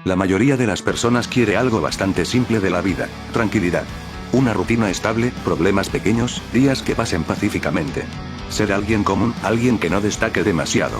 La mayoría de las personas quiere algo bastante simple de la vida: tranquilidad. Una rutina estable, problemas pequeños, días que pasen pacíficamente. Ser alguien común, alguien que no destaque demasiado.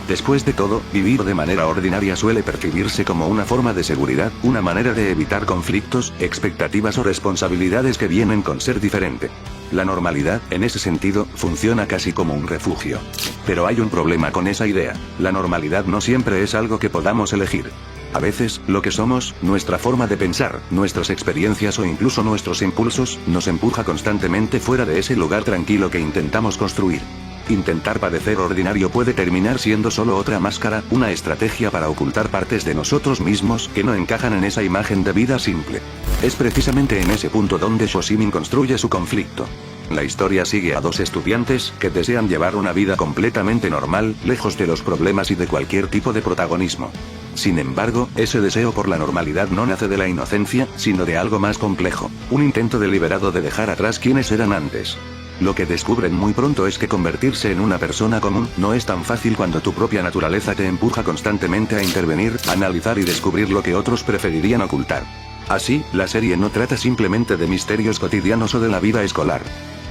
Después de todo, vivir de manera ordinaria suele percibirse como una forma de seguridad, una manera de evitar conflictos, expectativas o responsabilidades que vienen con ser diferente. La normalidad, en ese sentido, funciona casi como un refugio. Pero hay un problema con esa idea: la normalidad no siempre es algo que podamos elegir. A veces, lo que somos, nuestra forma de pensar, nuestras experiencias o incluso nuestros impulsos, nos empuja constantemente fuera de ese lugar tranquilo que intentamos construir. Intentar parecer ordinario puede terminar siendo solo otra máscara, una estrategia para ocultar partes de nosotros mismos que no encajan en esa imagen de vida simple. Es precisamente en ese punto donde Shoshimin construye su conflicto. La historia sigue a dos estudiantes que desean llevar una vida completamente normal, lejos de los problemas y de cualquier tipo de protagonismo. Sin embargo, ese deseo por la normalidad no nace de la inocencia, sino de algo más complejo: un intento deliberado de dejar atrás quienes eran antes. Lo que descubren muy pronto es que convertirse en una persona común no es tan fácil cuando tu propia naturaleza te empuja constantemente a intervenir, analizar y descubrir lo que otros preferirían ocultar. Así, la serie no trata simplemente de misterios cotidianos o de la vida escolar.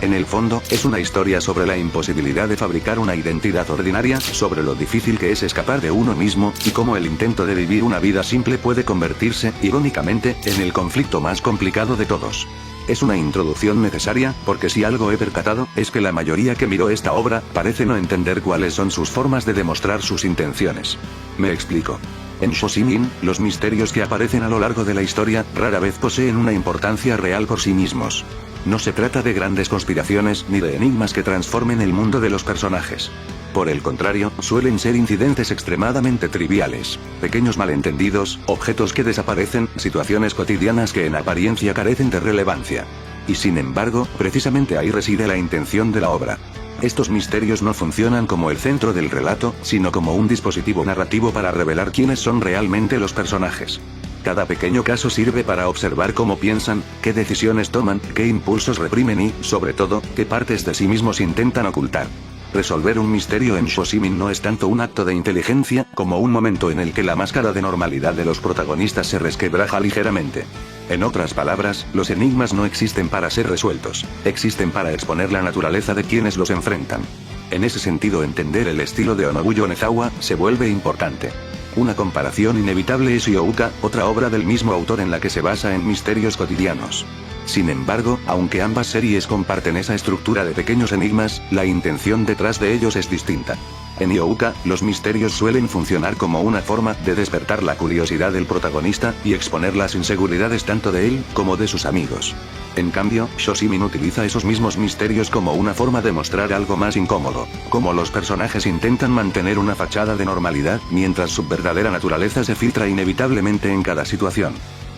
En el fondo, es una historia sobre la imposibilidad de fabricar una identidad ordinaria, sobre lo difícil que es escapar de uno mismo, y cómo el intento de vivir una vida simple puede convertirse, irónicamente, en el conflicto más complicado de todos. Es una introducción necesaria, porque si algo he percatado, es que la mayoría que miró esta obra, parece no entender cuáles son sus formas de demostrar sus intenciones. Me explico. En Shoshimin, los misterios que aparecen a lo largo de la historia, rara vez poseen una importancia real por sí mismos. No se trata de grandes conspiraciones, ni de enigmas que transformen el mundo de los personajes. Por el contrario, suelen ser incidentes extremadamente triviales, pequeños malentendidos, objetos que desaparecen, situaciones cotidianas que en apariencia carecen de relevancia. Y sin embargo, precisamente ahí reside la intención de la obra. Estos misterios no funcionan como el centro del relato, sino como un dispositivo narrativo para revelar quiénes son realmente los personajes. Cada pequeño caso sirve para observar cómo piensan, qué decisiones toman, qué impulsos reprimen y, sobre todo, qué partes de sí mismos intentan ocultar. Resolver un misterio en Shoshimin no es tanto un acto de inteligencia, como un momento en el que la máscara de normalidad de los protagonistas se resquebraja ligeramente. En otras palabras, los enigmas no existen para ser resueltos, existen para exponer la naturaleza de quienes los enfrentan. En ese sentido, entender el estilo de Nobuyo Nezawa se vuelve importante. Una comparación inevitable es Youka, otra obra del mismo autor en la que se basa en misterios cotidianos. Sin embargo, aunque ambas series comparten esa estructura de pequeños enigmas, la intención detrás de ellos es distinta. En Youka, los misterios suelen funcionar como una forma de despertar la curiosidad del protagonista y exponer las inseguridades tanto de él como de sus amigos. En cambio, Shoshimin utiliza esos mismos misterios como una forma de mostrar algo más incómodo, como los personajes intentan mantener una fachada de normalidad, mientras su verdadera naturaleza se filtra inevitablemente en cada situación.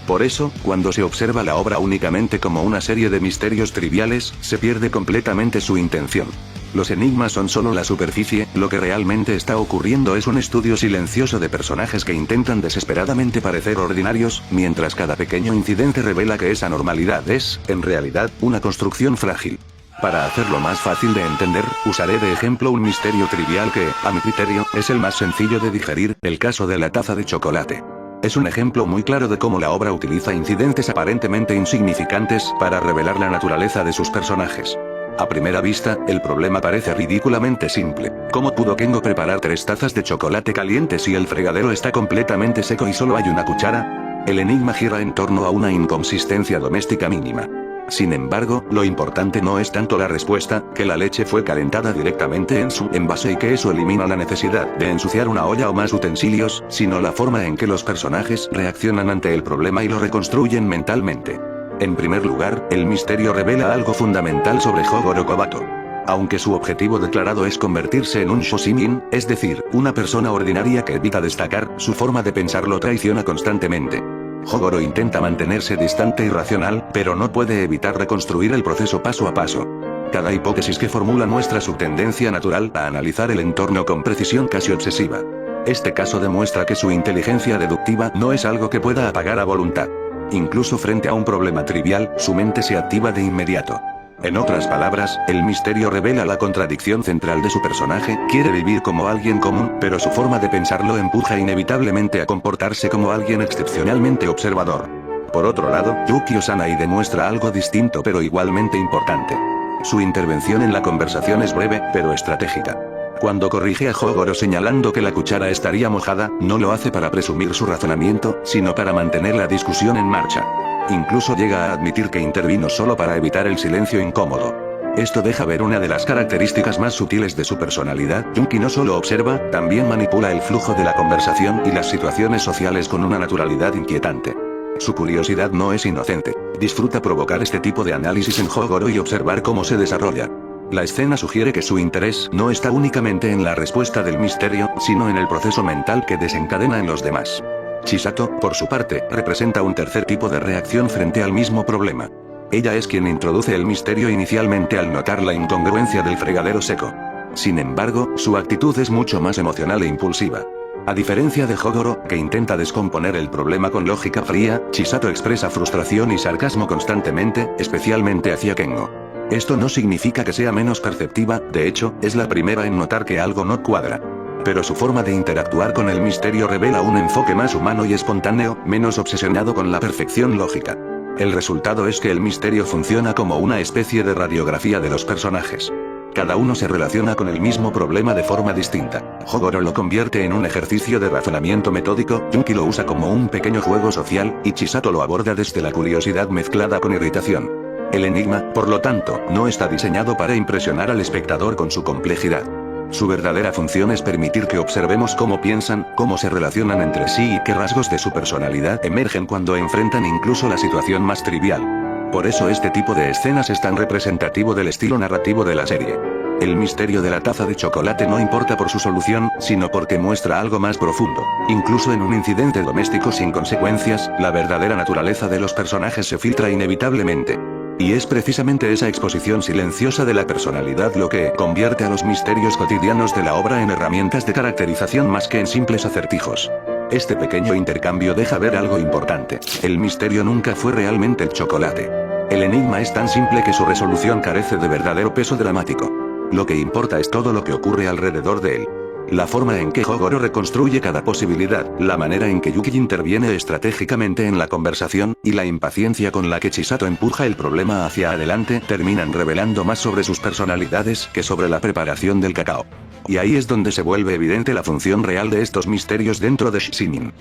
Por eso, cuando se observa la obra únicamente como una serie de misterios triviales, se pierde completamente su intención. Los enigmas son solo la superficie, lo que realmente está ocurriendo es un estudio silencioso de personajes que intentan desesperadamente parecer ordinarios, mientras cada pequeño incidente revela que esa normalidad es, en realidad, una construcción frágil. Para hacerlo más fácil de entender, usaré de ejemplo un misterio trivial que, a mi criterio, es el más sencillo de digerir: el caso de la taza de chocolate. Es un ejemplo muy claro de cómo la obra utiliza incidentes aparentemente insignificantes para revelar la naturaleza de sus personajes. A primera vista, el problema parece ridículamente simple. ¿Cómo pudo Kengo preparar 3 tazas de chocolate caliente si el fregadero está completamente seco y solo hay una cuchara? El enigma gira en torno a una inconsistencia doméstica mínima. Sin embargo, lo importante no es tanto la respuesta, que la leche fue calentada directamente en su envase y que eso elimina la necesidad de ensuciar una olla o más utensilios, sino la forma en que los personajes reaccionan ante el problema y lo reconstruyen mentalmente. En primer lugar, el misterio revela algo fundamental sobre Hogoro Kobato. Aunque su objetivo declarado es convertirse en un Shoshimin, es decir, una persona ordinaria que evita destacar, su forma de pensar lo traiciona constantemente. Hogoro intenta mantenerse distante y racional, pero no puede evitar reconstruir el proceso paso a paso. Cada hipótesis que formula muestra su tendencia natural a analizar el entorno con precisión casi obsesiva. Este caso demuestra que su inteligencia deductiva no es algo que pueda apagar a voluntad. Incluso frente a un problema trivial, su mente se activa de inmediato. En otras palabras, el misterio revela la contradicción central de su personaje, quiere vivir como alguien común, pero su forma de pensar lo empuja inevitablemente a comportarse como alguien excepcionalmente observador. Por otro lado, Yuki Osanai demuestra algo distinto pero igualmente importante. Su intervención en la conversación es breve, pero estratégica. Cuando corrige a Hogoro señalando que la cuchara estaría mojada, no lo hace para presumir su razonamiento, sino para mantener la discusión en marcha. Incluso llega a admitir que intervino solo para evitar el silencio incómodo. Esto deja ver una de las características más sutiles de su personalidad. Yuki no solo observa, también manipula el flujo de la conversación y las situaciones sociales con una naturalidad inquietante. Su curiosidad no es inocente. Disfruta provocar este tipo de análisis en Hogoro y observar cómo se desarrolla. La escena sugiere que su interés no está únicamente en la respuesta del misterio, sino en el proceso mental que desencadena en los demás. Chisato, por su parte, representa un tercer tipo de reacción frente al mismo problema. Ella es quien introduce el misterio inicialmente al notar la incongruencia del fregadero seco. Sin embargo, su actitud es mucho más emocional e impulsiva. A diferencia de Hogoro, que intenta descomponer el problema con lógica fría, Chisato expresa frustración y sarcasmo constantemente, especialmente hacia Kengo. Esto no significa que sea menos perceptiva, de hecho, es la primera en notar que algo no cuadra. Pero su forma de interactuar con el misterio revela un enfoque más humano y espontáneo, menos obsesionado con la perfección lógica. El resultado es que el misterio funciona como una especie de radiografía de los personajes. Cada uno se relaciona con el mismo problema de forma distinta. Hogoro lo convierte en un ejercicio de razonamiento metódico, Yuki lo usa como un pequeño juego social, y Chisato lo aborda desde la curiosidad mezclada con irritación. El enigma, por lo tanto, no está diseñado para impresionar al espectador con su complejidad. Su verdadera función es permitir que observemos cómo piensan, cómo se relacionan entre sí y qué rasgos de su personalidad emergen cuando enfrentan incluso la situación más trivial. Por eso este tipo de escenas es tan representativo del estilo narrativo de la serie. El misterio de la taza de chocolate no importa por su solución, sino porque muestra algo más profundo. Incluso en un incidente doméstico sin consecuencias, la verdadera naturaleza de los personajes se filtra inevitablemente. Y es precisamente esa exposición silenciosa de la personalidad lo que convierte a los misterios cotidianos de la obra en herramientas de caracterización más que en simples acertijos. Este pequeño intercambio deja ver algo importante. El misterio nunca fue realmente el chocolate. El enigma es tan simple que su resolución carece de verdadero peso dramático. Lo que importa es todo lo que ocurre alrededor de él. La forma en que Hogoro reconstruye cada posibilidad, la manera en que Yuki interviene estratégicamente en la conversación, y la impaciencia con la que Chisato empuja el problema hacia adelante terminan revelando más sobre sus personalidades que sobre la preparación del cacao. Y ahí es donde se vuelve evidente la función real de estos misterios dentro de Shimin.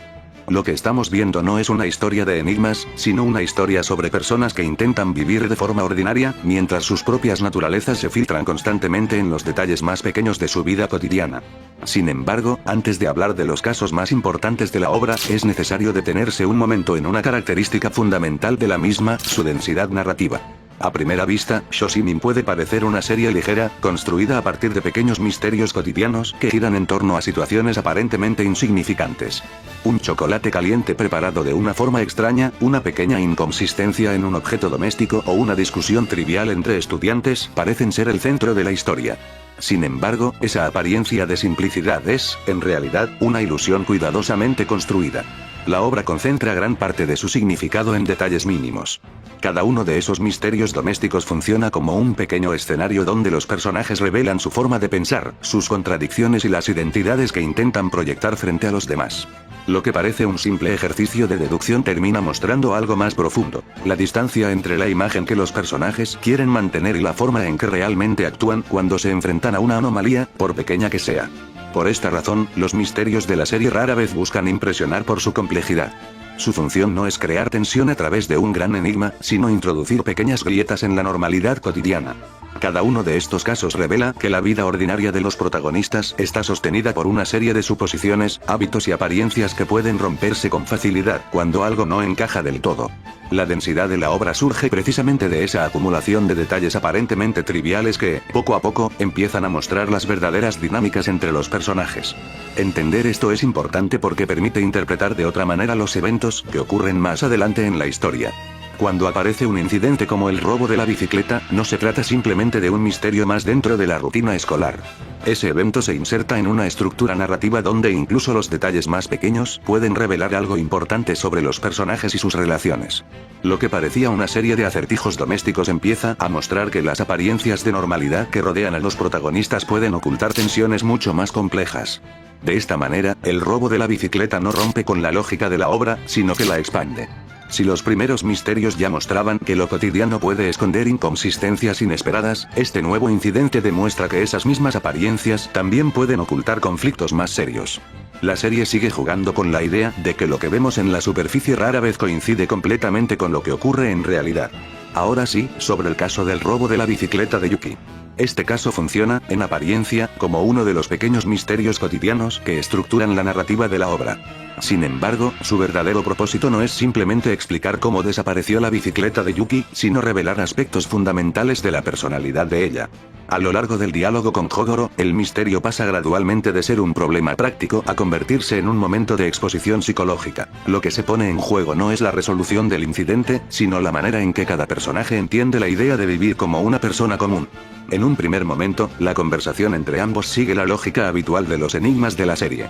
Lo que estamos viendo no es una historia de enigmas, sino una historia sobre personas que intentan vivir de forma ordinaria, mientras sus propias naturalezas se filtran constantemente en los detalles más pequeños de su vida cotidiana. Sin embargo, antes de hablar de los casos más importantes de la obra, es necesario detenerse un momento en una característica fundamental de la misma, su densidad narrativa. A primera vista, Shoshimin puede parecer una serie ligera, construida a partir de pequeños misterios cotidianos que giran en torno a situaciones aparentemente insignificantes. Un chocolate caliente preparado de una forma extraña, una pequeña inconsistencia en un objeto doméstico o una discusión trivial entre estudiantes parecen ser el centro de la historia. Sin embargo, esa apariencia de simplicidad es, en realidad, una ilusión cuidadosamente construida. La obra concentra gran parte de su significado en detalles mínimos. Cada uno de esos misterios domésticos funciona como un pequeño escenario donde los personajes revelan su forma de pensar, sus contradicciones y las identidades que intentan proyectar frente a los demás. Lo que parece un simple ejercicio de deducción termina mostrando algo más profundo: la distancia entre la imagen que los personajes quieren mantener y la forma en que realmente actúan cuando se enfrentan a una anomalía, por pequeña que sea. Por esta razón, los misterios de la serie rara vez buscan impresionar por su complejidad. Su función no es crear tensión a través de un gran enigma, sino introducir pequeñas grietas en la normalidad cotidiana. Cada uno de estos casos revela que la vida ordinaria de los protagonistas está sostenida por una serie de suposiciones, hábitos y apariencias que pueden romperse con facilidad cuando algo no encaja del todo. La densidad de la obra surge precisamente de esa acumulación de detalles aparentemente triviales que, poco a poco, empiezan a mostrar las verdaderas dinámicas entre los personajes. Entender esto es importante porque permite interpretar de otra manera los eventos que ocurren más adelante en la historia. Cuando aparece un incidente como el robo de la bicicleta, no se trata simplemente de un misterio más dentro de la rutina escolar. Ese evento se inserta en una estructura narrativa donde incluso los detalles más pequeños pueden revelar algo importante sobre los personajes y sus relaciones. Lo que parecía una serie de acertijos domésticos empieza a mostrar que las apariencias de normalidad que rodean a los protagonistas pueden ocultar tensiones mucho más complejas. De esta manera, el robo de la bicicleta no rompe con la lógica de la obra, sino que la expande. Si los primeros misterios ya mostraban que lo cotidiano puede esconder inconsistencias inesperadas, este nuevo incidente demuestra que esas mismas apariencias también pueden ocultar conflictos más serios. La serie sigue jugando con la idea de que lo que vemos en la superficie rara vez coincide completamente con lo que ocurre en realidad. Ahora sí, sobre el caso del robo de la bicicleta de Yuki. Este caso funciona, en apariencia, como uno de los pequeños misterios cotidianos que estructuran la narrativa de la obra. Sin embargo, su verdadero propósito no es simplemente explicar cómo desapareció la bicicleta de Yuki, sino revelar aspectos fundamentales de la personalidad de ella. A lo largo del diálogo con Hogoro, el misterio pasa gradualmente de ser un problema práctico a convertirse en un momento de exposición psicológica. Lo que se pone en juego no es la resolución del incidente, sino la manera en que cada personaje entiende la idea de vivir como una persona común. En un primer momento, la conversación entre ambos sigue la lógica habitual de los enigmas de la serie.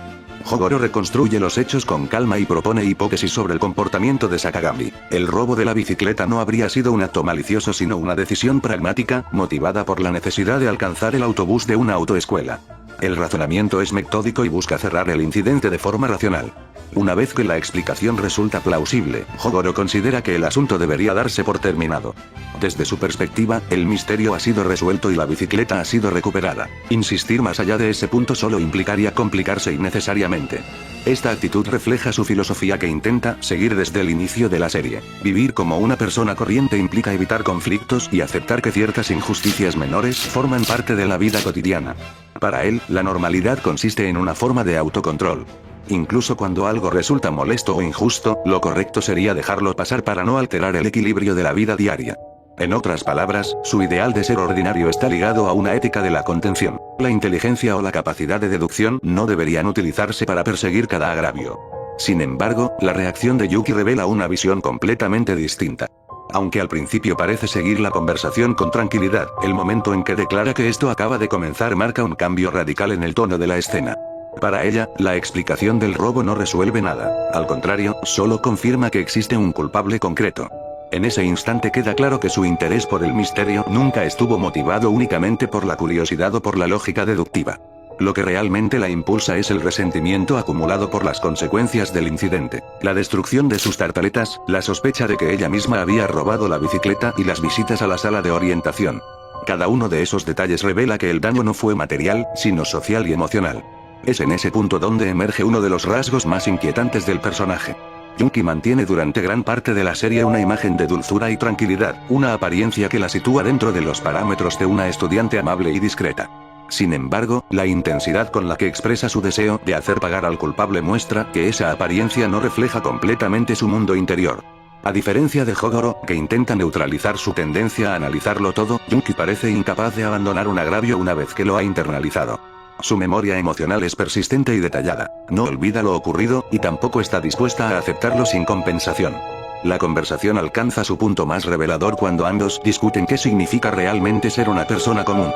Hogoro reconstruye los hechos con calma y propone hipótesis sobre el comportamiento de Sakagami. El robo de la bicicleta no habría sido un acto malicioso sino una decisión pragmática, motivada por la necesidad de alcanzar el autobús de una autoescuela. El razonamiento es metódico y busca cerrar el incidente de forma racional. Una vez que la explicación resulta plausible, Hogoro considera que el asunto debería darse por terminado. Desde su perspectiva, el misterio ha sido resuelto y la bicicleta ha sido recuperada. Insistir más allá de ese punto solo implicaría complicarse innecesariamente. Esta actitud refleja su filosofía que intenta seguir desde el inicio de la serie. Vivir como una persona corriente implica evitar conflictos y aceptar que ciertas injusticias menores forman parte de la vida cotidiana. Para él, la normalidad consiste en una forma de autocontrol. Incluso cuando algo resulta molesto o injusto, lo correcto sería dejarlo pasar para no alterar el equilibrio de la vida diaria. En otras palabras, su ideal de ser ordinario está ligado a una ética de la contención. La inteligencia o la capacidad de deducción no deberían utilizarse para perseguir cada agravio. Sin embargo, la reacción de Yuki revela una visión completamente distinta. Aunque al principio parece seguir la conversación con tranquilidad, el momento en que declara que esto acaba de comenzar marca un cambio radical en el tono de la escena. Para ella, la explicación del robo no resuelve nada. Al contrario, solo confirma que existe un culpable concreto. En ese instante queda claro que su interés por el misterio nunca estuvo motivado únicamente por la curiosidad o por la lógica deductiva. Lo que realmente la impulsa es el resentimiento acumulado por las consecuencias del incidente. La destrucción de sus tartaletas, la sospecha de que ella misma había robado la bicicleta y las visitas a la sala de orientación. Cada uno de esos detalles revela que el daño no fue material, sino social y emocional. Es en ese punto donde emerge uno de los rasgos más inquietantes del personaje. Yuki mantiene durante gran parte de la serie una imagen de dulzura y tranquilidad, una apariencia que la sitúa dentro de los parámetros de una estudiante amable y discreta. Sin embargo, la intensidad con la que expresa su deseo de hacer pagar al culpable muestra que esa apariencia no refleja completamente su mundo interior. A diferencia de Hogoro, que intenta neutralizar su tendencia a analizarlo todo, Yuki parece incapaz de abandonar un agravio una vez que lo ha internalizado. Su memoria emocional es persistente y detallada, no olvida lo ocurrido, y tampoco está dispuesta a aceptarlo sin compensación. La conversación alcanza su punto más revelador cuando ambos discuten qué significa realmente ser una persona común.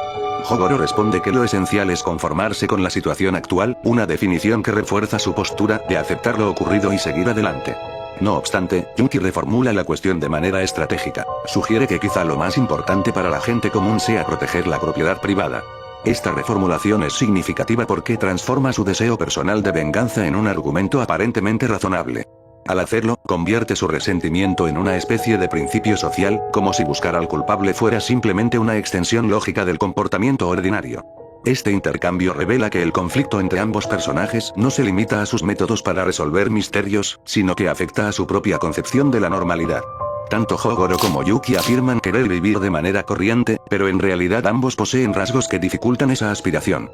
Hogoro responde que lo esencial es conformarse con la situación actual, una definición que refuerza su postura de aceptar lo ocurrido y seguir adelante. No obstante, Yuki reformula la cuestión de manera estratégica. Sugiere que quizá lo más importante para la gente común sea proteger la propiedad privada. Esta reformulación es significativa porque transforma su deseo personal de venganza en un argumento aparentemente razonable. Al hacerlo, convierte su resentimiento en una especie de principio social, como si buscar al culpable fuera simplemente una extensión lógica del comportamiento ordinario. Este intercambio revela que el conflicto entre ambos personajes no se limita a sus métodos para resolver misterios, sino que afecta a su propia concepción de la normalidad. Tanto Hogoro como Yuki afirman querer vivir de manera corriente, pero en realidad ambos poseen rasgos que dificultan esa aspiración.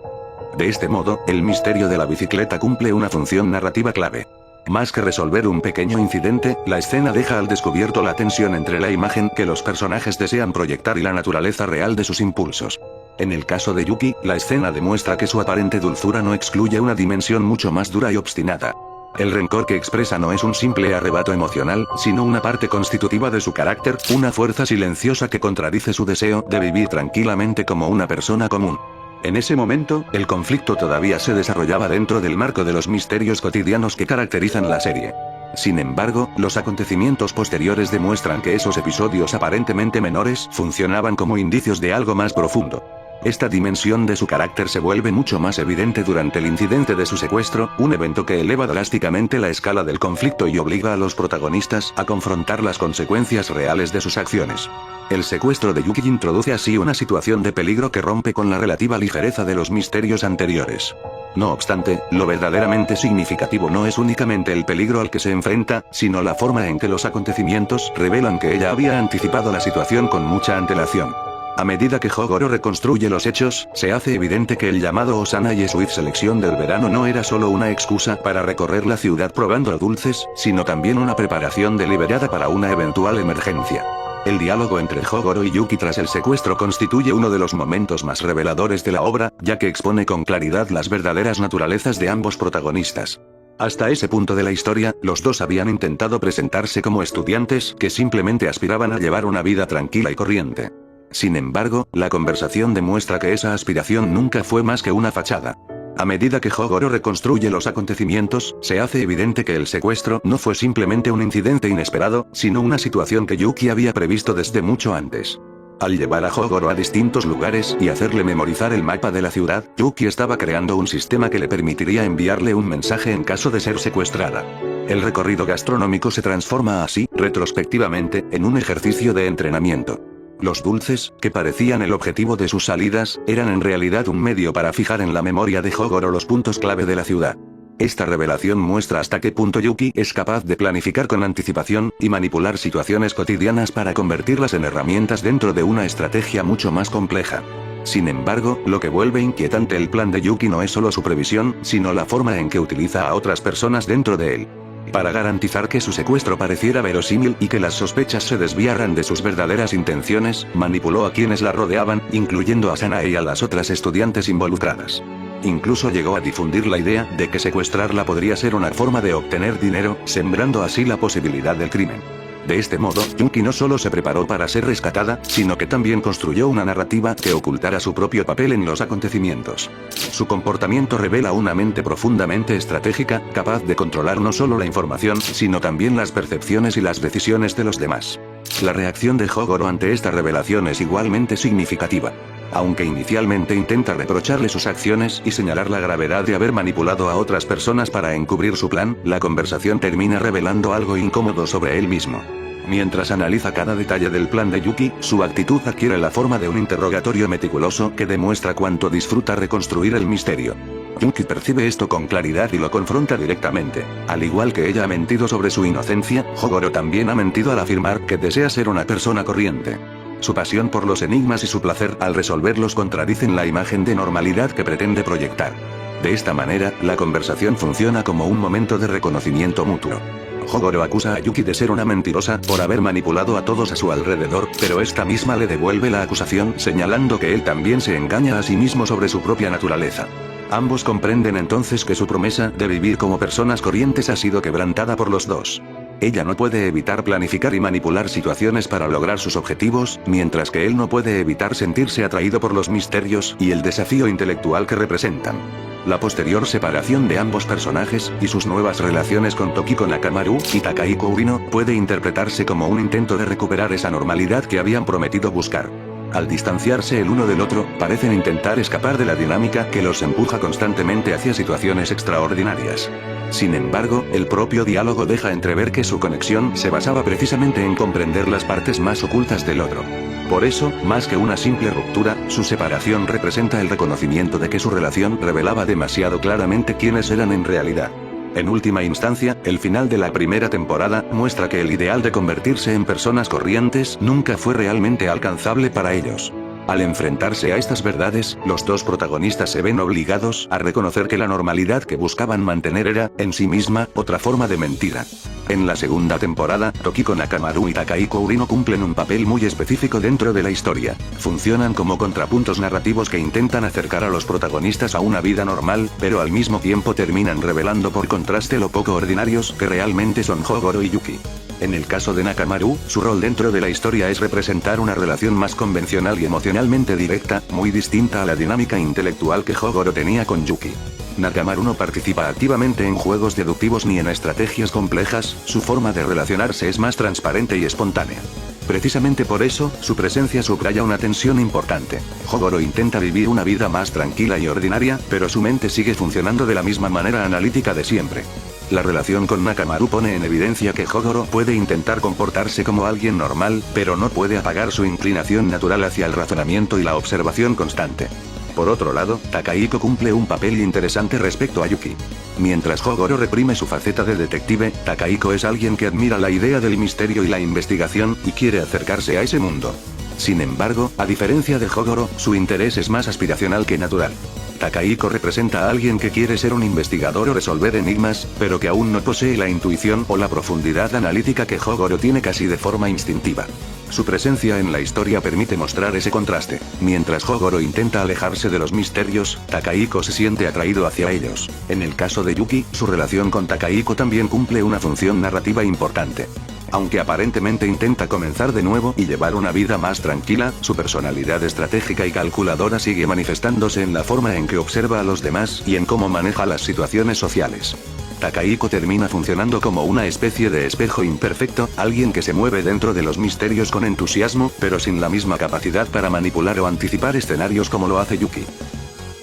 De este modo, el misterio de la bicicleta cumple una función narrativa clave. Más que resolver un pequeño incidente, la escena deja al descubierto la tensión entre la imagen que los personajes desean proyectar y la naturaleza real de sus impulsos. En el caso de Yuki, la escena demuestra que su aparente dulzura no excluye una dimensión mucho más dura y obstinada. El rencor que expresa no es un simple arrebato emocional, sino una parte constitutiva de su carácter, una fuerza silenciosa que contradice su deseo de vivir tranquilamente como una persona común. En ese momento, el conflicto todavía se desarrollaba dentro del marco de los misterios cotidianos que caracterizan la serie. Sin embargo, los acontecimientos posteriores demuestran que esos episodios aparentemente menores funcionaban como indicios de algo más profundo. Esta dimensión de su carácter se vuelve mucho más evidente durante el incidente de su secuestro, un evento que eleva drásticamente la escala del conflicto y obliga a los protagonistas a confrontar las consecuencias reales de sus acciones. El secuestro de Yuki introduce así una situación de peligro que rompe con la relativa ligereza de los misterios anteriores. No obstante, lo verdaderamente significativo no es únicamente el peligro al que se enfrenta, sino la forma en que los acontecimientos revelan que ella había anticipado la situación con mucha antelación. A medida que Hogoro reconstruye los hechos, se hace evidente que el llamado Osana Yeshuif selección del verano no era solo una excusa para recorrer la ciudad probando dulces, sino también una preparación deliberada para una eventual emergencia. El diálogo entre Hogoro y Yuki tras el secuestro constituye uno de los momentos más reveladores de la obra, ya que expone con claridad las verdaderas naturalezas de ambos protagonistas. Hasta ese punto de la historia, los dos habían intentado presentarse como estudiantes que simplemente aspiraban a llevar una vida tranquila y corriente. Sin embargo, la conversación demuestra que esa aspiración nunca fue más que una fachada. A medida que Hogoro reconstruye los acontecimientos, se hace evidente que el secuestro no fue simplemente un incidente inesperado, sino una situación que Yuki había previsto desde mucho antes. Al llevar a Hogoro a distintos lugares y hacerle memorizar el mapa de la ciudad, Yuki estaba creando un sistema que le permitiría enviarle un mensaje en caso de ser secuestrada. El recorrido gastronómico se transforma así, retrospectivamente, en un ejercicio de entrenamiento. Los dulces, que parecían el objetivo de sus salidas, eran en realidad un medio para fijar en la memoria de Hogoro los puntos clave de la ciudad. Esta revelación muestra hasta qué punto Yuki es capaz de planificar con anticipación y manipular situaciones cotidianas para convertirlas en herramientas dentro de una estrategia mucho más compleja. Sin embargo, lo que vuelve inquietante el plan de Yuki no es solo su previsión, sino la forma en que utiliza a otras personas dentro de él. Para garantizar que su secuestro pareciera verosímil y que las sospechas se desviaran de sus verdaderas intenciones, manipuló a quienes la rodeaban, incluyendo a Sanae y a las otras estudiantes involucradas. Incluso llegó a difundir la idea de que secuestrarla podría ser una forma de obtener dinero, sembrando así la posibilidad del crimen. De este modo, Yuki no solo se preparó para ser rescatada, sino que también construyó una narrativa que ocultara su propio papel en los acontecimientos. Su comportamiento revela una mente profundamente estratégica, capaz de controlar no solo la información, sino también las percepciones y las decisiones de los demás. La reacción de Hogoro ante esta revelación es igualmente significativa. Aunque inicialmente intenta reprocharle sus acciones y señalar la gravedad de haber manipulado a otras personas para encubrir su plan, la conversación termina revelando algo incómodo sobre él mismo. Mientras analiza cada detalle del plan de Yuki, su actitud adquiere la forma de un interrogatorio meticuloso que demuestra cuánto disfruta reconstruir el misterio. Yuki percibe esto con claridad y lo confronta directamente. Al igual que ella ha mentido sobre su inocencia, Hogoro también ha mentido al afirmar que desea ser una persona corriente. Su pasión por los enigmas y su placer al resolverlos contradicen la imagen de normalidad que pretende proyectar. De esta manera, la conversación funciona como un momento de reconocimiento mutuo. Hogoro acusa a Yuki de ser una mentirosa por haber manipulado a todos a su alrededor, pero esta misma le devuelve la acusación señalando que él también se engaña a sí mismo sobre su propia naturaleza. Ambos comprenden entonces que su promesa de vivir como personas corrientes ha sido quebrantada por los dos. Ella no puede evitar planificar y manipular situaciones para lograr sus objetivos, mientras que él no puede evitar sentirse atraído por los misterios y el desafío intelectual que representan. La posterior separación de ambos personajes, y sus nuevas relaciones con Tokiko Nakamaru y Takahiko Urino, puede interpretarse como un intento de recuperar esa normalidad que habían prometido buscar. Al distanciarse el uno del otro, parecen intentar escapar de la dinámica que los empuja constantemente hacia situaciones extraordinarias. Sin embargo, el propio diálogo deja entrever que su conexión se basaba precisamente en comprender las partes más ocultas del otro. Por eso, más que una simple ruptura, su separación representa el reconocimiento de que su relación revelaba demasiado claramente quiénes eran en realidad. En última instancia, el final de la primera temporada muestra que el ideal de convertirse en personas corrientes nunca fue realmente alcanzable para ellos. Al enfrentarse a estas verdades, los dos protagonistas se ven obligados a reconocer que la normalidad que buscaban mantener era, en sí misma, otra forma de mentira. En la segunda temporada, Tokiko Nakamaru y Takahiko Urino cumplen un papel muy específico dentro de la historia. Funcionan como contrapuntos narrativos que intentan acercar a los protagonistas a una vida normal, pero al mismo tiempo terminan revelando por contraste lo poco ordinarios que realmente son Hogoro y Yuki. En el caso de Nakamaru, su rol dentro de la historia es representar una relación más convencional y emocionalmente directa, muy distinta a la dinámica intelectual que Hogoro tenía con Yuki. Nakamaru no participa activamente en juegos deductivos ni en estrategias complejas, su forma de relacionarse es más transparente y espontánea. Precisamente por eso, su presencia subraya una tensión importante. Hogoro intenta vivir una vida más tranquila y ordinaria, pero su mente sigue funcionando de la misma manera analítica de siempre. La relación con Nakamaru pone en evidencia que Hogoro puede intentar comportarse como alguien normal, pero no puede apagar su inclinación natural hacia el razonamiento y la observación constante. Por otro lado, Takahiko cumple un papel interesante respecto a Yuki. Mientras Hogoro reprime su faceta de detective, Takahiko es alguien que admira la idea del misterio y la investigación, y quiere acercarse a ese mundo. Sin embargo, a diferencia de Hogoro, su interés es más aspiracional que natural. Takahiko representa a alguien que quiere ser un investigador o resolver enigmas, pero que aún no posee la intuición o la profundidad analítica que Hogoro tiene casi de forma instintiva. Su presencia en la historia permite mostrar ese contraste. Mientras Hogoro intenta alejarse de los misterios, Takahiko se siente atraído hacia ellos. En el caso de Yuki, su relación con Takahiko también cumple una función narrativa importante. Aunque aparentemente intenta comenzar de nuevo y llevar una vida más tranquila, su personalidad estratégica y calculadora sigue manifestándose en la forma en que observa a los demás y en cómo maneja las situaciones sociales. Takahiko termina funcionando como una especie de espejo imperfecto, alguien que se mueve dentro de los misterios con entusiasmo, pero sin la misma capacidad para manipular o anticipar escenarios como lo hace Yuki.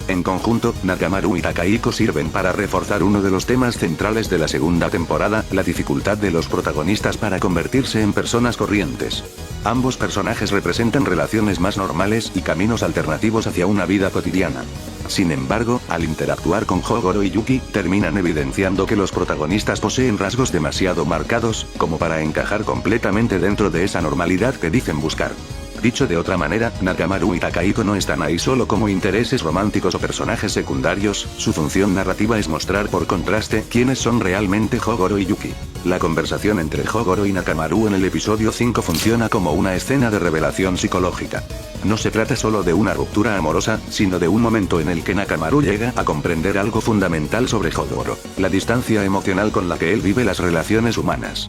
En conjunto, Nakamaru y Takahiko sirven para reforzar uno de los temas centrales de la segunda temporada, la dificultad de los protagonistas para convertirse en personas corrientes. Ambos personajes representan relaciones más normales y caminos alternativos hacia una vida cotidiana. Sin embargo, al interactuar con Hogoro y Yuki, terminan evidenciando que los protagonistas poseen rasgos demasiado marcados, como para encajar completamente dentro de esa normalidad que dicen buscar. Dicho de otra manera, Nakamaru y Takahiko no están ahí solo como intereses románticos o personajes secundarios, su función narrativa es mostrar por contraste quiénes son realmente Hogoro y Yuki. La conversación entre Hogoro y Nakamaru en el episodio 5 funciona como una escena de revelación psicológica. No se trata solo de una ruptura amorosa, sino de un momento en el que Nakamaru llega a comprender algo fundamental sobre Hogoro, la distancia emocional con la que él vive las relaciones humanas.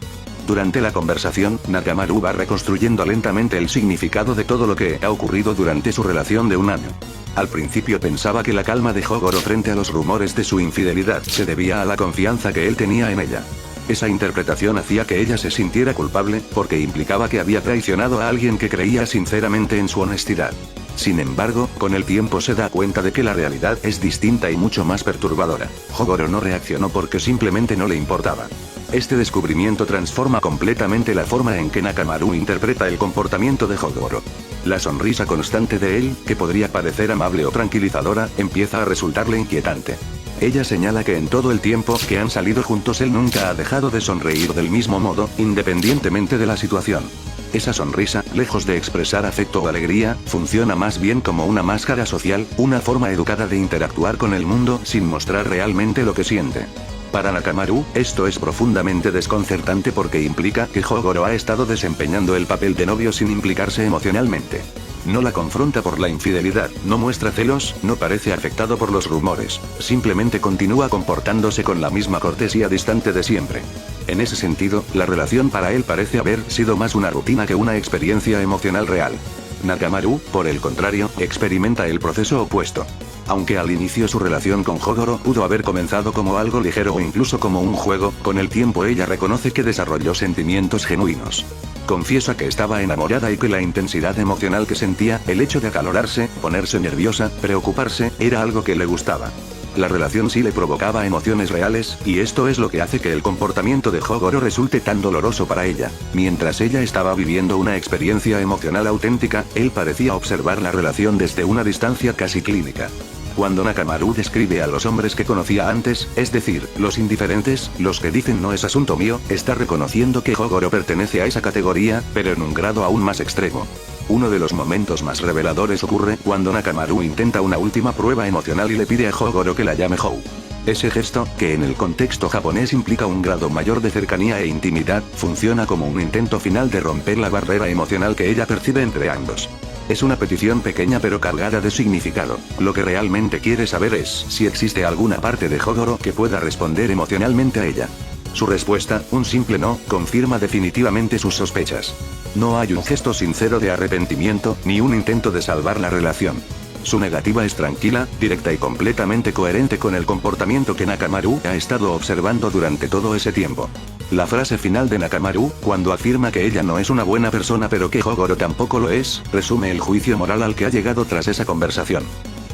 Durante la conversación, Nakamaru va reconstruyendo lentamente el significado de todo lo que ha ocurrido durante su relación de un año. Al principio pensaba que la calma de Hogoro frente a los rumores de su infidelidad se debía a la confianza que él tenía en ella. Esa interpretación hacía que ella se sintiera culpable, porque implicaba que había traicionado a alguien que creía sinceramente en su honestidad. Sin embargo, con el tiempo se da cuenta de que la realidad es distinta y mucho más perturbadora. Hogoro no reaccionó porque simplemente no le importaba. Este descubrimiento transforma completamente la forma en que Nakamaru interpreta el comportamiento de Hogoro. La sonrisa constante de él, que podría parecer amable o tranquilizadora, empieza a resultarle inquietante. Ella señala que en todo el tiempo que han salido juntos él nunca ha dejado de sonreír del mismo modo, independientemente de la situación. Esa sonrisa, lejos de expresar afecto o alegría, funciona más bien como una máscara social, una forma educada de interactuar con el mundo sin mostrar realmente lo que siente. Para Nakamaru, esto es profundamente desconcertante porque implica que Hogoro ha estado desempeñando el papel de novio sin implicarse emocionalmente. No la confronta por la infidelidad, no muestra celos, no parece afectado por los rumores, simplemente continúa comportándose con la misma cortesía distante de siempre. En ese sentido, la relación para él parece haber sido más una rutina que una experiencia emocional real. Nakamaru, por el contrario, experimenta el proceso opuesto. Aunque al inicio su relación con Hogoro pudo haber comenzado como algo ligero o incluso como un juego, con el tiempo ella reconoce que desarrolló sentimientos genuinos. Confiesa que estaba enamorada y que la intensidad emocional que sentía, el hecho de acalorarse, ponerse nerviosa, preocuparse, era algo que le gustaba. La relación sí le provocaba emociones reales, y esto es lo que hace que el comportamiento de Hogoro resulte tan doloroso para ella. Mientras ella estaba viviendo una experiencia emocional auténtica, él parecía observar la relación desde una distancia casi clínica. Cuando Nakamaru describe a los hombres que conocía antes, es decir, los indiferentes, los que dicen no es asunto mío, está reconociendo que Hogoro pertenece a esa categoría, pero en un grado aún más extremo. Uno de los momentos más reveladores ocurre cuando Nakamaru intenta una última prueba emocional y le pide a Hogoro que la llame Hou. Ese gesto, que en el contexto japonés implica un grado mayor de cercanía e intimidad, funciona como un intento final de romper la barrera emocional que ella percibe entre ambos. Es una petición pequeña pero cargada de significado. Lo que realmente quiere saber es si existe alguna parte de Hogoro que pueda responder emocionalmente a ella. Su respuesta, un simple no, confirma definitivamente sus sospechas. No hay un gesto sincero de arrepentimiento, ni un intento de salvar la relación. Su negativa es tranquila, directa y completamente coherente con el comportamiento que Nakamaru ha estado observando durante todo ese tiempo. La frase final de Nakamaru, cuando afirma que ella no es una buena persona pero que Hogoro tampoco lo es, resume el juicio moral al que ha llegado tras esa conversación.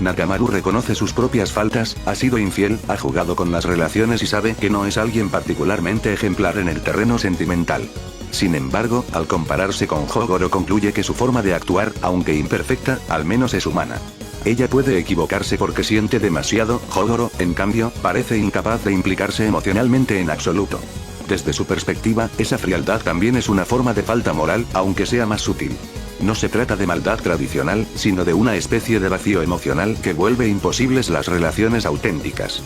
Nakamaru reconoce sus propias faltas, ha sido infiel, ha jugado con las relaciones y sabe que no es alguien particularmente ejemplar en el terreno sentimental. Sin embargo, al compararse con Hogoro concluye que su forma de actuar, aunque imperfecta, al menos es humana. Ella puede equivocarse porque siente demasiado, Hogoro, en cambio, parece incapaz de implicarse emocionalmente en absoluto. Desde su perspectiva, esa frialdad también es una forma de falta moral, aunque sea más sutil. No se trata de maldad tradicional, sino de una especie de vacío emocional que vuelve imposibles las relaciones auténticas.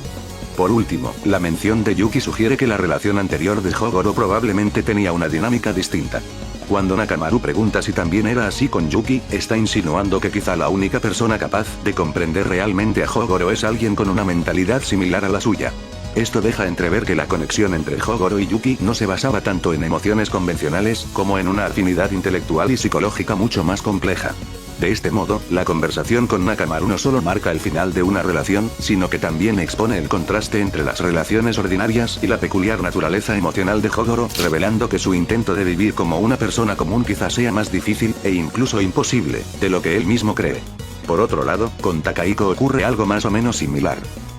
Por último, la mención de Yuki sugiere que la relación anterior de Hogoro probablemente tenía una dinámica distinta. Cuando Nakamaru pregunta si también era así con Yuki, está insinuando que quizá la única persona capaz de comprender realmente a Hogoro es alguien con una mentalidad similar a la suya. Esto deja entrever que la conexión entre Hogoro y Yuki no se basaba tanto en emociones convencionales, como en una afinidad intelectual y psicológica mucho más compleja. De este modo, la conversación con Nakamaru no solo marca el final de una relación, sino que también expone el contraste entre las relaciones ordinarias y la peculiar naturaleza emocional de Hogoro, revelando que su intento de vivir como una persona común quizás sea más difícil, e incluso imposible, de lo que él mismo cree. Por otro lado, con Takahiko ocurre algo más o menos similar.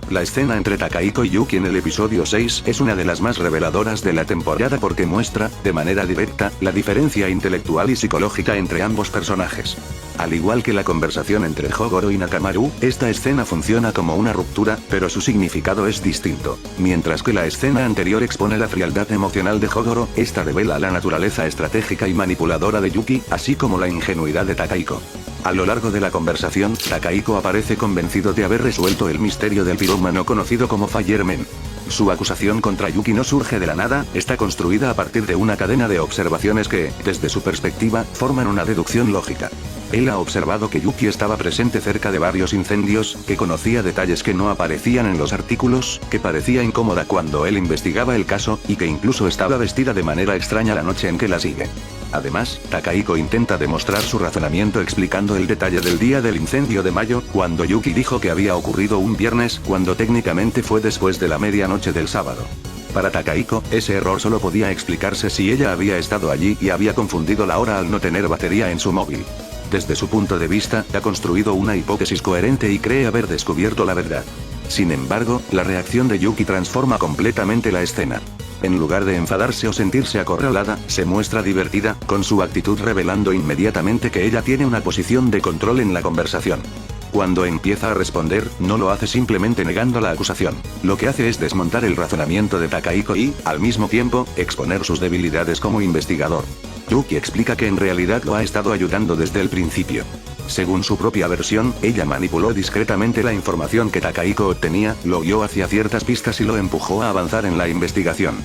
La escena entre Takahiko y Yuki en el episodio 6 es una de las más reveladoras de la temporada porque muestra, de manera directa, la diferencia intelectual y psicológica entre ambos personajes. Al igual que la conversación entre Hogoro y Nakamaru, esta escena funciona como una ruptura, pero su significado es distinto. Mientras que la escena anterior expone la frialdad emocional de Hogoro, esta revela la naturaleza estratégica y manipuladora de Yuki, así como la ingenuidad de Takahiko. A lo largo de la conversación, Takahiko aparece convencido de haber resuelto el misterio del pirómano conocido como Fireman. Su acusación contra Yuki no surge de la nada, está construida a partir de una cadena de observaciones que, desde su perspectiva, forman una deducción lógica. Él ha observado que Yuki estaba presente cerca de varios incendios, que conocía detalles que no aparecían en los artículos, que parecía incómoda cuando él investigaba el caso, y que incluso estaba vestida de manera extraña la noche en que la sigue. Además, Takahiko intenta demostrar su razonamiento explicando el detalle del día del incendio de mayo, cuando Yuki dijo que había ocurrido un viernes, cuando técnicamente fue después de la medianoche del sábado. Para Takahiko, ese error solo podía explicarse si ella había estado allí y había confundido la hora al no tener batería en su móvil. Desde su punto de vista, ha construido una hipótesis coherente y cree haber descubierto la verdad. Sin embargo, la reacción de Yuki transforma completamente la escena. En lugar de enfadarse o sentirse acorralada, se muestra divertida, con su actitud revelando inmediatamente que ella tiene una posición de control en la conversación. Cuando empieza a responder, no lo hace simplemente negando la acusación. Lo que hace es desmontar el razonamiento de Takahiko y, al mismo tiempo, exponer sus debilidades como investigador. Yuki explica que en realidad lo ha estado ayudando desde el principio. Según su propia versión, ella manipuló discretamente la información que Takahiko obtenía, lo guió hacia ciertas pistas y lo empujó a avanzar en la investigación.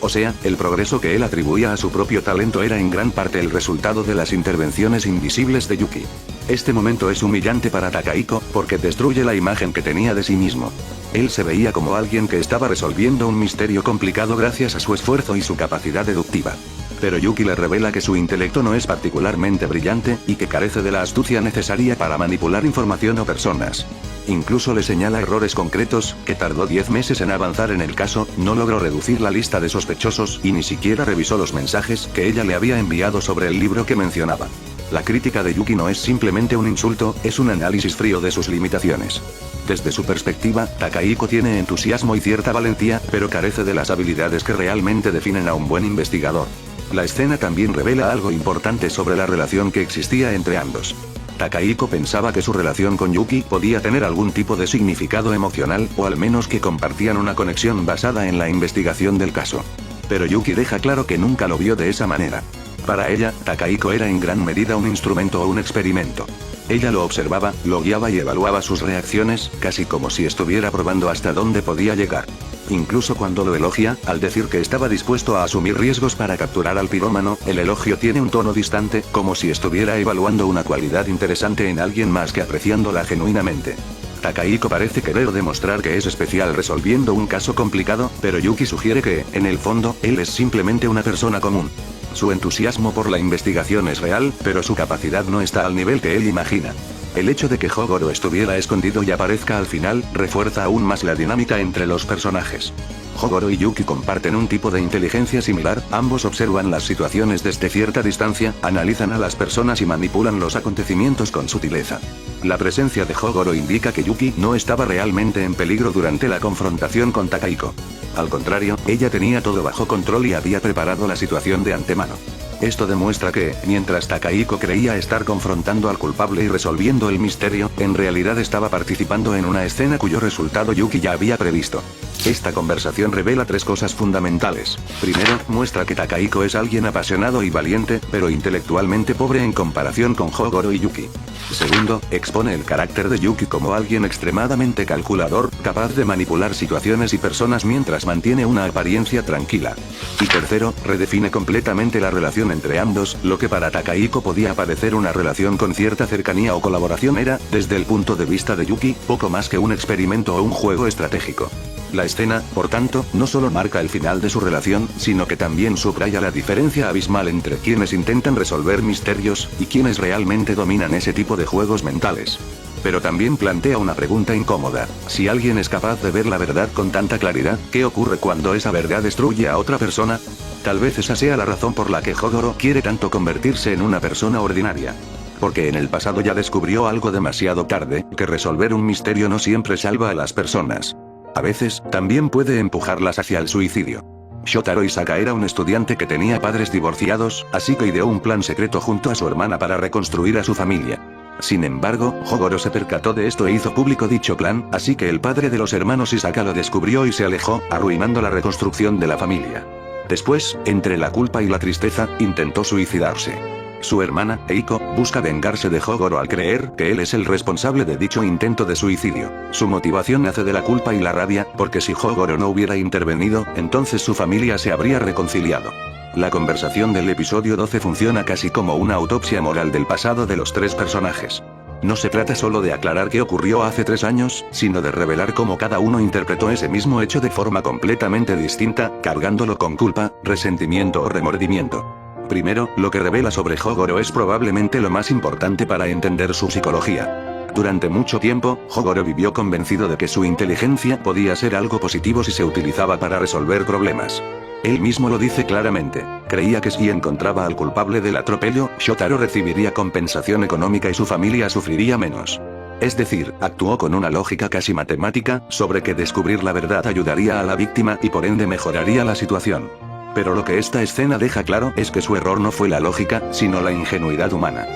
O sea, el progreso que él atribuía a su propio talento era en gran parte el resultado de las intervenciones invisibles de Yuki. Este momento es humillante para Takahiko, porque destruye la imagen que tenía de sí mismo. Él se veía como alguien que estaba resolviendo un misterio complicado gracias a su esfuerzo y su capacidad deductiva. Pero Yuki le revela que su intelecto no es particularmente brillante, y que carece de la astucia necesaria para manipular información o personas. Incluso le señala errores concretos, que tardó 10 meses en avanzar en el caso, no logró reducir la lista de sospechosos, y ni siquiera revisó los mensajes que ella le había enviado sobre el libro que mencionaba. La crítica de Yuki no es simplemente un insulto, es un análisis frío de sus limitaciones. Desde su perspectiva, Takahiko tiene entusiasmo y cierta valentía, pero carece de las habilidades que realmente definen a un buen investigador. La escena también revela algo importante sobre la relación que existía entre ambos. Takahiko pensaba que su relación con Yuki podía tener algún tipo de significado emocional, o al menos que compartían una conexión basada en la investigación del caso. Pero Yuki deja claro que nunca lo vio de esa manera. Para ella, Takahiko era en gran medida un instrumento o un experimento. Ella lo observaba, lo guiaba y evaluaba sus reacciones, casi como si estuviera probando hasta dónde podía llegar. Incluso cuando lo elogia, al decir que estaba dispuesto a asumir riesgos para capturar al pirómano, el elogio tiene un tono distante, como si estuviera evaluando una cualidad interesante en alguien más que apreciándola genuinamente. Takahiko parece querer demostrar que es especial resolviendo un caso complicado, pero Yuki sugiere que, en el fondo, él es simplemente una persona común. Su entusiasmo por la investigación es real, pero su capacidad no está al nivel que él imagina. El hecho de que Hogoro estuviera escondido y aparezca al final, refuerza aún más la dinámica entre los personajes. Hogoro y Yuki comparten un tipo de inteligencia similar, ambos observan las situaciones desde cierta distancia, analizan a las personas y manipulan los acontecimientos con sutileza. La presencia de Hogoro indica que Yuki no estaba realmente en peligro durante la confrontación con Takahiko. Al contrario, ella tenía todo bajo control y había preparado la situación de antemano. Esto demuestra que, mientras Takahiko creía estar confrontando al culpable y resolviendo el misterio, en realidad estaba participando en una escena cuyo resultado Yuki ya había previsto. Esta conversación revela tres cosas fundamentales. Primero, muestra que Takahiko es alguien apasionado y valiente, pero intelectualmente pobre en comparación con Hogoro y Yuki. Segundo, expone el carácter de Yuki como alguien extremadamente calculador, capaz de manipular situaciones y personas mientras mantiene una apariencia tranquila. Y tercero, redefine completamente la relación entre ambos, lo que para Takahiko podía parecer una relación con cierta cercanía o colaboración era, desde el punto de vista de Yuki, poco más que un experimento o un juego estratégico. La escena, por tanto, no solo marca el final de su relación, sino que también subraya la diferencia abismal entre quienes intentan resolver misterios, y quienes realmente dominan ese tipo de juegos mentales. Pero también plantea una pregunta incómoda: si alguien es capaz de ver la verdad con tanta claridad, ¿qué ocurre cuando esa verdad destruye a otra persona? Tal vez esa sea la razón por la que Hogoro quiere tanto convertirse en una persona ordinaria. Porque en el pasado ya descubrió algo demasiado tarde, que resolver un misterio no siempre salva a las personas. A veces, también puede empujarlas hacia el suicidio. Shotaro Isaka era un estudiante que tenía padres divorciados, así que ideó un plan secreto junto a su hermana para reconstruir a su familia. Sin embargo, Hogoro se percató de esto e hizo público dicho plan, así que el padre de los hermanos Isaka lo descubrió y se alejó, arruinando la reconstrucción de la familia. Después, entre la culpa y la tristeza, intentó suicidarse. Su hermana, Eiko, busca vengarse de Hogoro al creer que él es el responsable de dicho intento de suicidio. Su motivación nace de la culpa y la rabia, porque si Hogoro no hubiera intervenido, entonces su familia se habría reconciliado. La conversación del episodio 12 funciona casi como una autopsia moral del pasado de los tres personajes. No se trata solo de aclarar qué ocurrió hace 3 años, sino de revelar cómo cada uno interpretó ese mismo hecho de forma completamente distinta, cargándolo con culpa, resentimiento o remordimiento. Primero, lo que revela sobre Hogoro es probablemente lo más importante para entender su psicología. Durante mucho tiempo, Hogoro vivió convencido de que su inteligencia podía ser algo positivo si se utilizaba para resolver problemas. Él mismo lo dice claramente. Creía que si encontraba al culpable del atropello, Shotaro recibiría compensación económica y su familia sufriría menos. Es decir, actuó con una lógica casi matemática, sobre que descubrir la verdad ayudaría a la víctima y por ende mejoraría la situación. Pero lo que esta escena deja claro es que su error no fue la lógica, sino la ingenuidad humana.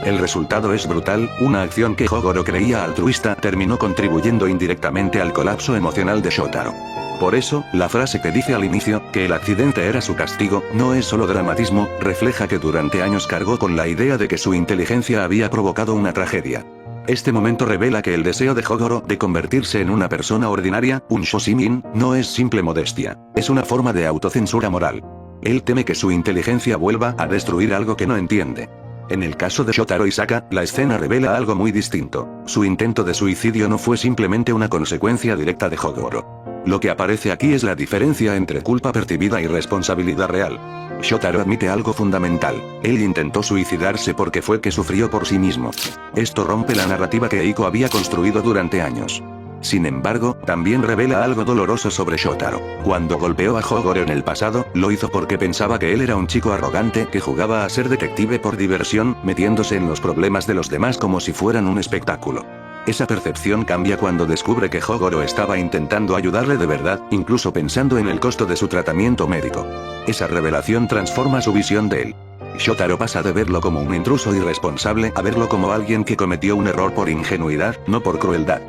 El resultado es brutal, una acción que Hogoro creía altruista terminó contribuyendo indirectamente al colapso emocional de Shotaro. Por eso, la frase que dice al inicio, que el accidente era su castigo, no es solo dramatismo, refleja que durante años cargó con la idea de que su inteligencia había provocado una tragedia. Este momento revela que el deseo de Hogoro de convertirse en una persona ordinaria, un shoshimin, no es simple modestia, es una forma de autocensura moral. Él teme que su inteligencia vuelva a destruir algo que no entiende. En el caso de Shotaro Isaka, la escena revela algo muy distinto. Su intento de suicidio no fue simplemente una consecuencia directa de Hogoro. Lo que aparece aquí es la diferencia entre culpa percibida y responsabilidad real. Shotaro admite algo fundamental. Él intentó suicidarse porque fue que sufrió por sí mismo. Esto rompe la narrativa que Eiko había construido durante años. Sin embargo, también revela algo doloroso sobre Shotaro. Cuando golpeó a Hogoro en el pasado, lo hizo porque pensaba que él era un chico arrogante que jugaba a ser detective por diversión, metiéndose en los problemas de los demás como si fueran un espectáculo. Esa percepción cambia cuando descubre que Hogoro estaba intentando ayudarle de verdad, incluso pensando en el costo de su tratamiento médico. Esa revelación transforma su visión de él. Shotaro pasa de verlo como un intruso irresponsable a verlo como alguien que cometió un error por ingenuidad, no por crueldad.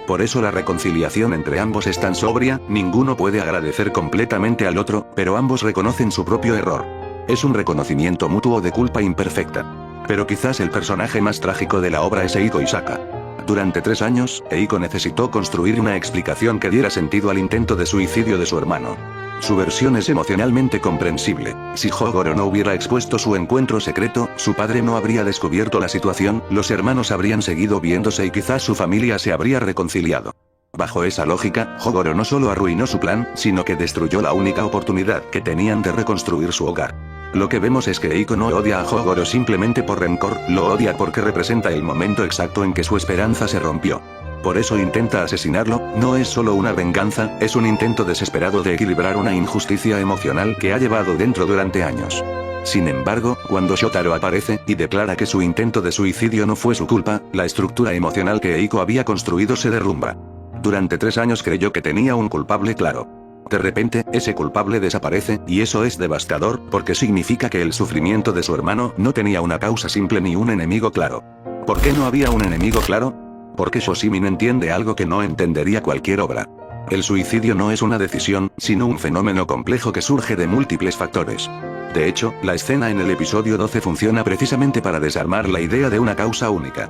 Por eso la reconciliación entre ambos es tan sobria, ninguno puede agradecer completamente al otro, pero ambos reconocen su propio error. Es un reconocimiento mutuo de culpa imperfecta. Pero quizás el personaje más trágico de la obra es Eiko Isaka. Durante 3 años, Eiko necesitó construir una explicación que diera sentido al intento de suicidio de su hermano. Su versión es emocionalmente comprensible. Si Hogoro no hubiera expuesto su encuentro secreto, su padre no habría descubierto la situación, los hermanos habrían seguido viéndose y quizás su familia se habría reconciliado. Bajo esa lógica, Hogoro no solo arruinó su plan, sino que destruyó la única oportunidad que tenían de reconstruir su hogar. Lo que vemos es que Eiko no odia a Hogoro simplemente por rencor, lo odia porque representa el momento exacto en que su esperanza se rompió. Por eso intenta asesinarlo, no es solo una venganza, es un intento desesperado de equilibrar una injusticia emocional que ha llevado dentro durante años. Sin embargo, cuando Shotaro aparece y declara que su intento de suicidio no fue su culpa, la estructura emocional que Eiko había construido se derrumba. Durante 3 años creyó que tenía un culpable claro. De repente, ese culpable desaparece, y eso es devastador, porque significa que el sufrimiento de su hermano no tenía una causa simple ni un enemigo claro. ¿Por qué no había un enemigo claro? Porque Shoshimin entiende algo que no entendería cualquier obra. El suicidio no es una decisión, sino un fenómeno complejo que surge de múltiples factores. De hecho, la escena en el episodio 12 funciona precisamente para desarmar la idea de una causa única.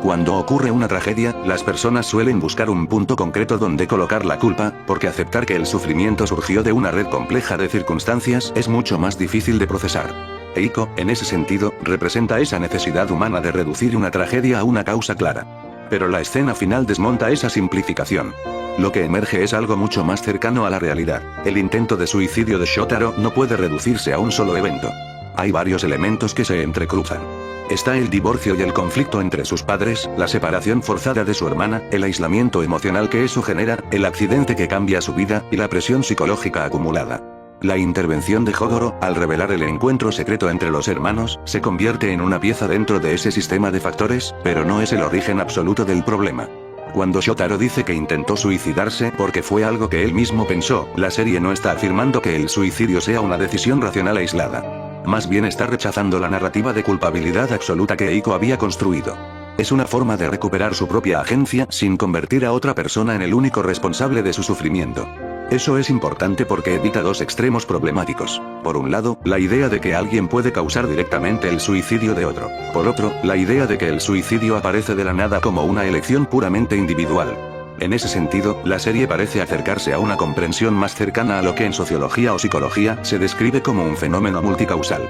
Cuando ocurre una tragedia, las personas suelen buscar un punto concreto donde colocar la culpa, porque aceptar que el sufrimiento surgió de una red compleja de circunstancias es mucho más difícil de procesar. Eiko, en ese sentido, representa esa necesidad humana de reducir una tragedia a una causa clara. Pero la escena final desmonta esa simplificación. Lo que emerge es algo mucho más cercano a la realidad. El intento de suicidio de Shotaro no puede reducirse a un solo evento. Hay varios elementos que se entrecruzan. Está el divorcio y el conflicto entre sus padres, la separación forzada de su hermana, el aislamiento emocional que eso genera, el accidente que cambia su vida, y la presión psicológica acumulada. La intervención de Hogoro, al revelar el encuentro secreto entre los hermanos, se convierte en una pieza dentro de ese sistema de factores, pero no es el origen absoluto del problema. Cuando Shotaro dice que intentó suicidarse porque fue algo que él mismo pensó, la serie no está afirmando que el suicidio sea una decisión racional aislada. Más bien está rechazando la narrativa de culpabilidad absoluta que Eiko había construido. Es una forma de recuperar su propia agencia sin convertir a otra persona en el único responsable de su sufrimiento. Eso es importante porque evita 2 extremos problemáticos. Por un lado, la idea de que alguien puede causar directamente el suicidio de otro. Por otro, la idea de que el suicidio aparece de la nada como una elección puramente individual. En ese sentido, la serie parece acercarse a una comprensión más cercana a lo que en sociología o psicología se describe como un fenómeno multicausal.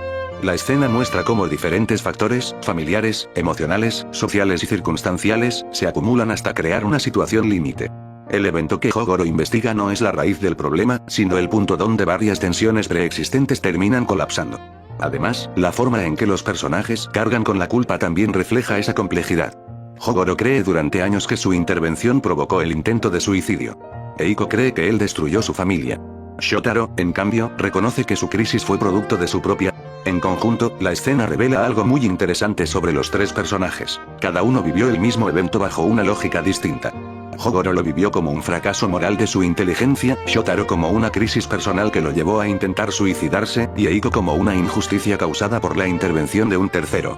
La escena muestra cómo diferentes factores, familiares, emocionales, sociales y circunstanciales, se acumulan hasta crear una situación límite. El evento que Hogoro investiga no es la raíz del problema, sino el punto donde varias tensiones preexistentes terminan colapsando. Además, la forma en que los personajes cargan con la culpa también refleja esa complejidad. Hogoro cree durante años que su intervención provocó el intento de suicidio. Eiko cree que él destruyó su familia. Shotaro, en cambio, reconoce que su crisis fue producto de su propia. En conjunto, la escena revela algo muy interesante sobre los 3 personajes. Cada uno vivió el mismo evento bajo una lógica distinta. Hogoro lo vivió como un fracaso moral de su inteligencia, Shotaro como una crisis personal que lo llevó a intentar suicidarse, y Eiko como una injusticia causada por la intervención de un tercero.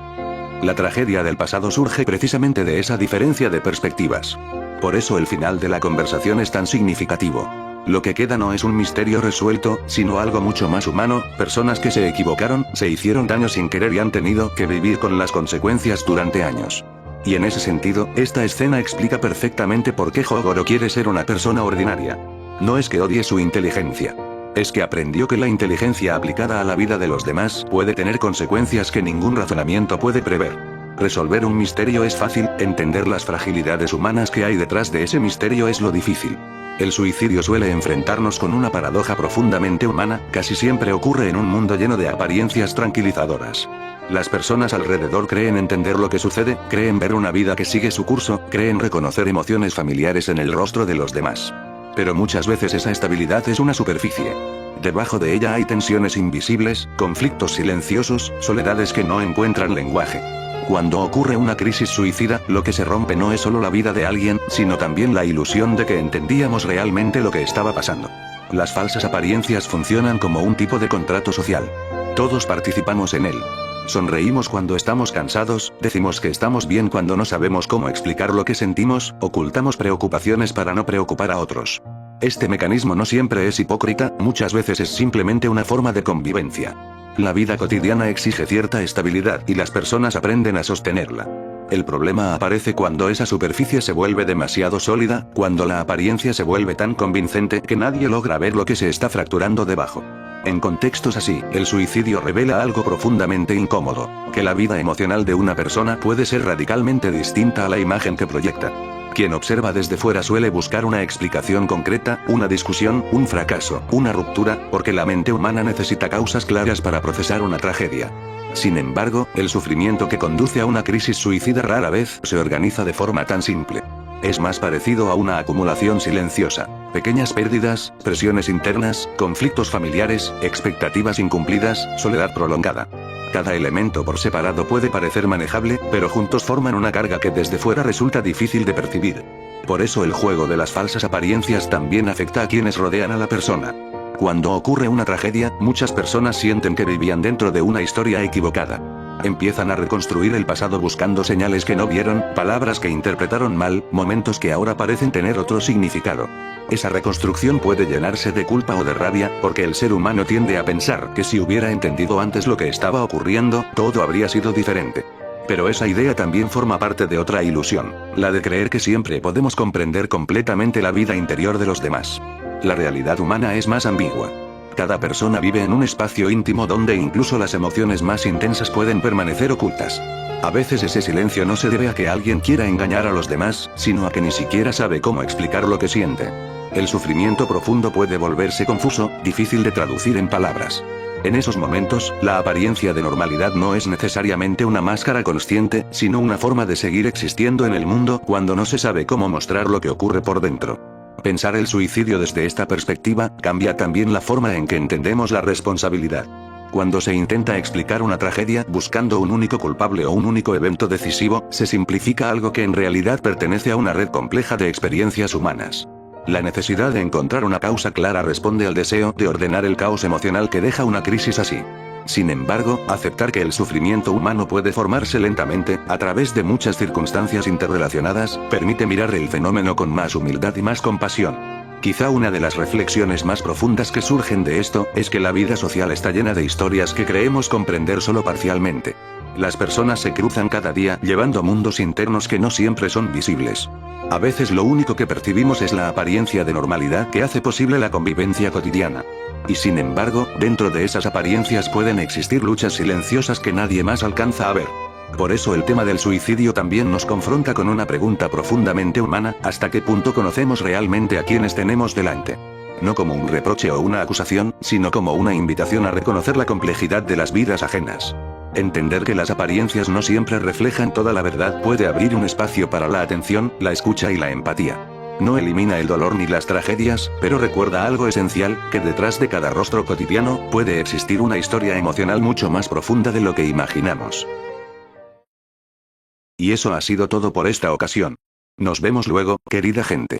La tragedia del pasado surge precisamente de esa diferencia de perspectivas. Por eso el final de la conversación es tan significativo. Lo que queda no es un misterio resuelto, sino algo mucho más humano, personas que se equivocaron, se hicieron daño sin querer y han tenido que vivir con las consecuencias durante años. Y en ese sentido, esta escena explica perfectamente por qué Hogoro quiere ser una persona ordinaria. No es que odie su inteligencia. Es que aprendió que la inteligencia aplicada a la vida de los demás puede tener consecuencias que ningún razonamiento puede prever. Resolver un misterio es fácil, entender las fragilidades humanas que hay detrás de ese misterio es lo difícil. El suicidio suele enfrentarnos con una paradoja profundamente humana, casi siempre ocurre en un mundo lleno de apariencias tranquilizadoras. Las personas alrededor creen entender lo que sucede, creen ver una vida que sigue su curso, creen reconocer emociones familiares en el rostro de los demás. Pero muchas veces esa estabilidad es una superficie. Debajo de ella hay tensiones invisibles, conflictos silenciosos, soledades que no encuentran lenguaje. Cuando ocurre una crisis suicida, lo que se rompe no es solo la vida de alguien, sino también la ilusión de que entendíamos realmente lo que estaba pasando. Las falsas apariencias funcionan como un tipo de contrato social. Todos participamos en él. Sonreímos cuando estamos cansados, decimos que estamos bien cuando no sabemos cómo explicar lo que sentimos, ocultamos preocupaciones para no preocupar a otros. Este mecanismo no siempre es hipócrita, muchas veces es simplemente una forma de convivencia. La vida cotidiana exige cierta estabilidad y las personas aprenden a sostenerla. El problema aparece cuando esa superficie se vuelve demasiado sólida, cuando la apariencia se vuelve tan convincente que nadie logra ver lo que se está fracturando debajo. En contextos así, el suicidio revela algo profundamente incómodo, que la vida emocional de una persona puede ser radicalmente distinta a la imagen que proyecta. Quien observa desde fuera suele buscar una explicación concreta, una discusión, un fracaso, una ruptura, porque la mente humana necesita causas claras para procesar una tragedia. Sin embargo, el sufrimiento que conduce a una crisis suicida rara vez se organiza de forma tan simple. Es más parecido a una acumulación silenciosa. Pequeñas pérdidas, presiones internas, conflictos familiares, expectativas incumplidas, soledad prolongada. Cada elemento por separado puede parecer manejable, pero juntos forman una carga que desde fuera resulta difícil de percibir. Por eso el juego de las falsas apariencias también afecta a quienes rodean a la persona. Cuando ocurre una tragedia, muchas personas sienten que vivían dentro de una historia equivocada. Empiezan a reconstruir el pasado buscando señales que no vieron, palabras que interpretaron mal, momentos que ahora parecen tener otro significado. Esa reconstrucción puede llenarse de culpa o de rabia, porque el ser humano tiende a pensar que si hubiera entendido antes lo que estaba ocurriendo, todo habría sido diferente. Pero esa idea también forma parte de otra ilusión, la de creer que siempre podemos comprender completamente la vida interior de los demás. La realidad humana es más ambigua. Cada persona vive en un espacio íntimo donde incluso las emociones más intensas pueden permanecer ocultas. A veces ese silencio no se debe a que alguien quiera engañar a los demás, sino a que ni siquiera sabe cómo explicar lo que siente. El sufrimiento profundo puede volverse confuso, difícil de traducir en palabras. En esos momentos, la apariencia de normalidad no es necesariamente una máscara consciente, sino una forma de seguir existiendo en el mundo cuando no se sabe cómo mostrar lo que ocurre por dentro. Pensar el suicidio desde esta perspectiva, cambia también la forma en que entendemos la responsabilidad. Cuando se intenta explicar una tragedia buscando un único culpable o un único evento decisivo, se simplifica algo que en realidad pertenece a una red compleja de experiencias humanas. La necesidad de encontrar una causa clara responde al deseo de ordenar el caos emocional que deja una crisis así. Sin embargo, aceptar que el sufrimiento humano puede formarse lentamente, a través de muchas circunstancias interrelacionadas, permite mirar el fenómeno con más humildad y más compasión. Quizá una de las reflexiones más profundas que surgen de esto, es que la vida social está llena de historias que creemos comprender solo parcialmente. Las personas se cruzan cada día llevando mundos internos que no siempre son visibles. A veces lo único que percibimos es la apariencia de normalidad que hace posible la convivencia cotidiana. Y sin embargo, dentro de esas apariencias pueden existir luchas silenciosas que nadie más alcanza a ver. Por eso el tema del suicidio también nos confronta con una pregunta profundamente humana: ¿hasta qué punto conocemos realmente a quienes tenemos delante? No como un reproche o una acusación, sino como una invitación a reconocer la complejidad de las vidas ajenas. Entender que las apariencias no siempre reflejan toda la verdad puede abrir un espacio para la atención, la escucha y la empatía. No elimina el dolor ni las tragedias, pero recuerda algo esencial, que detrás de cada rostro cotidiano, puede existir una historia emocional mucho más profunda de lo que imaginamos. Y eso ha sido todo por esta ocasión. Nos vemos luego, querida gente.